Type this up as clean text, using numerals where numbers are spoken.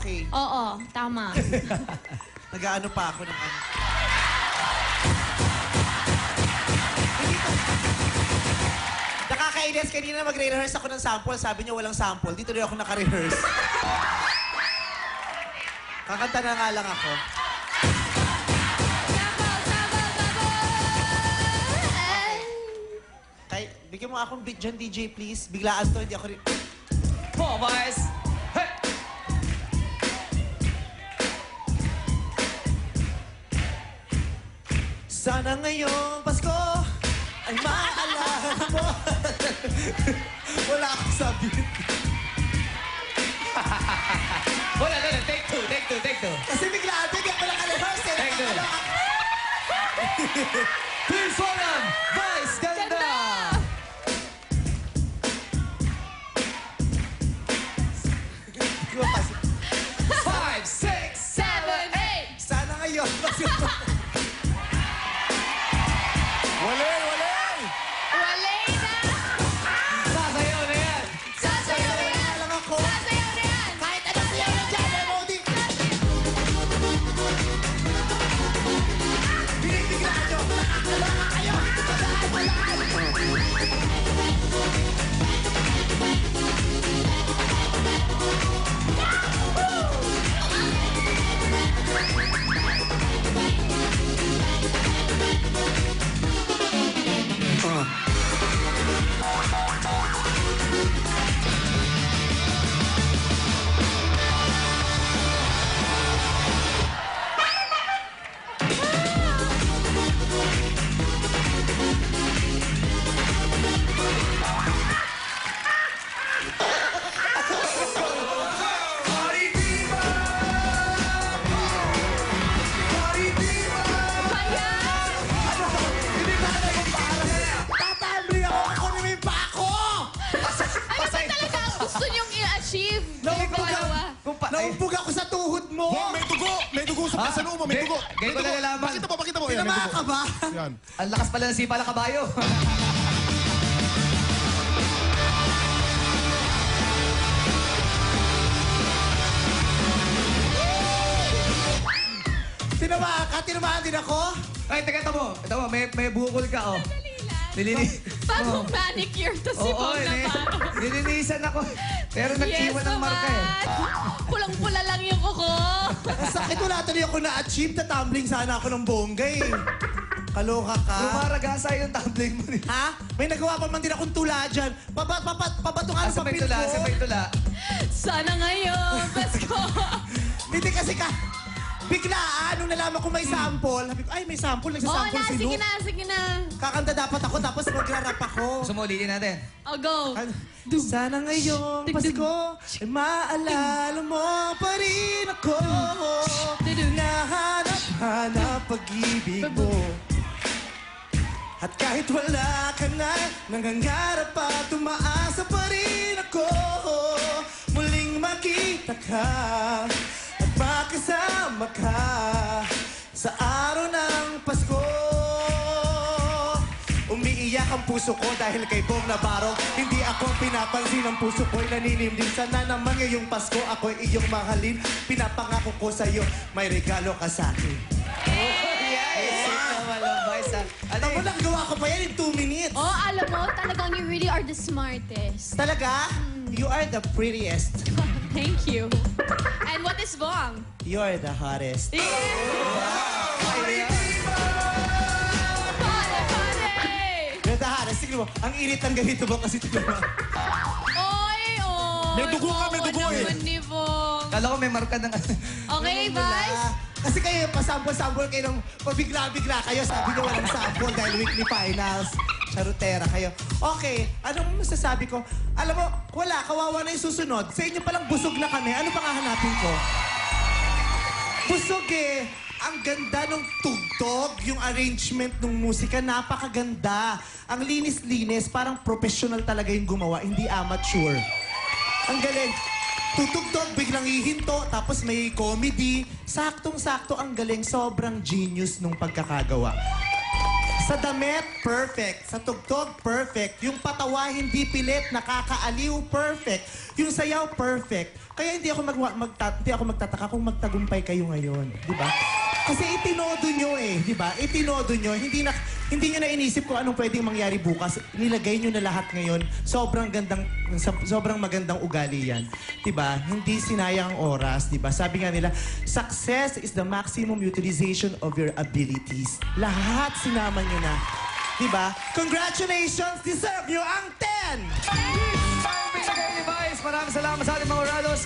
okay. Oo, tama. Nag-aano pa ako ng ano. Nakakainis, kanina magre-rehearse ako ng sample. Sabi niyo walang sample. Dito rin ako naka-rehearse. Kakanta na nga lang ako. Kay, bigyan mo akong beat dyan, DJ, please. Biglaan to, hindi ako rin... Boys! Hey! Sana ngayong Pasko ay maalala mo. Wala akong sabi. Wala. Take two. Kasi biglaan to, hindi ako naka-rehearse. Take two. Please welcome, Vice Ganda! Five, six, 7, 8! Sana ngayon Pasko. Wale! Wale na! sasayaw na yan! Sasayaw na yan! lang ako. Sasayaw na yan! Kahit anong sayaw na dyan, MOD. Binibiglaan nyo. Nakakalawa kayo. Tatambling ako. Ako naman pa ako. Ano ba talaga ang gusto niyong i-achieve? Yung dalawa. Naumpog ako sa tuhod mo. Oh, may dugo! May dugo sa pasanong mo, may dugo! Ganyan ko nalalaman. Pakita mo. Yan, may Tinamaan dugo. ka ba? Yan. Ang lakas pala ng sipa ng kabayo. Tinamaan din ako. Ay, teka, ito mo, may bukol ka, oh. Nilini... Bagong manicure to si Oo, Bong Navarro. nilinisan ako. Pero nag-iwan ng marka eh. Pulang-pula lang yung kuko. Ang sakit, wala tuloy ako na-achieve. Tatumbling sana ako ng bongga eh. Kaloka ka. Lumaragasa yung tumbling mo. Ha? May nagawa pa man din akong tula dyan. Pabato nga ang Sabay papel tula, ko. sabay tula. Sana ngayon, Pasko. Hindi kasi biglaan, nung nalaman ko may sample, sabi ko, ay, may sample, Oo nagsasample na, si sige Luke. na, sige na. Kakanta dapat ako, tapos magra-rap ako. Sumulitin natin. O, go. Sana ngayong Pasko ay maalala mo pa rin ako. Nahanap-hanap pag-ibig mo. At kahit wala ka na, nangangarap pa, tumaasa pa rin ako. Muling makita ka at makasama ka sa araw ng Pasko. Umiiyak ang puso ko dahil kay Bong Navarro. Hindi ako pinapansin ang puso ko'y naninimdim. Sana naman ngayong Pasko ako'y iyong mahalin. Pinapangako ko sa'yo, may regalo ka sa'kin. Alam mo, nagawa ko pa yan in 2 minutes. Oh, alam mo, talagang you really are the smartest. Talaga? You are the prettiest. Thank you. And what is Bong? You are the hottest. Pare, pare! You're the hottest. Sige mo, ang init ng ganito ba kasi tignan mo? Oy, oy! May dugo ka, may dugo eh. naman ni Bong. Kala ko may marka ng... Okay, Vice? Kasi kayo, pasample-sample kayo ng pabigla-bigla kayo. Sabi niyo walang sample dahil weekly finals. Charutera kayo. Okay, anong masasabi ko? Alam mo, wala, kawawa na yung susunod. Sa inyo palang busog na kami. Ano pang hahanapin ko? Busog eh. Ang ganda ng tugtog, yung arrangement ng musika, napakaganda. Ang linis-linis, parang professional talaga yung gumawa, hindi amateur. Ang galing. Tutugtog, biglang hihinto, tapos may comedy. Saktong-sakto ang galing, sobrang genius nung pagkakagawa. Sa damit, perfect. Sa tugtog, perfect. Yung patawa, hindi pilit, nakakaaliw, perfect. Yung sayaw, perfect. Kaya hindi ako magtataka kung magtagumpay kayo ngayon. Di ba? Kasi itinodo nyo eh. Di ba? Itinodo nyo. Hindi nyo na inisip kung anong pwedeng mangyari bukas. Nilagay nyo na lahat ngayon. Sobrang magandang ugali yan. Di ba? Hindi sinayang ang oras. Di ba? Sabi nga nila, success is the maximum utilization of your abilities. Lahat sinama nyo na. Di ba? Congratulations! Deserve nyo ang 10! Maraming salamat sa ating mga Rados.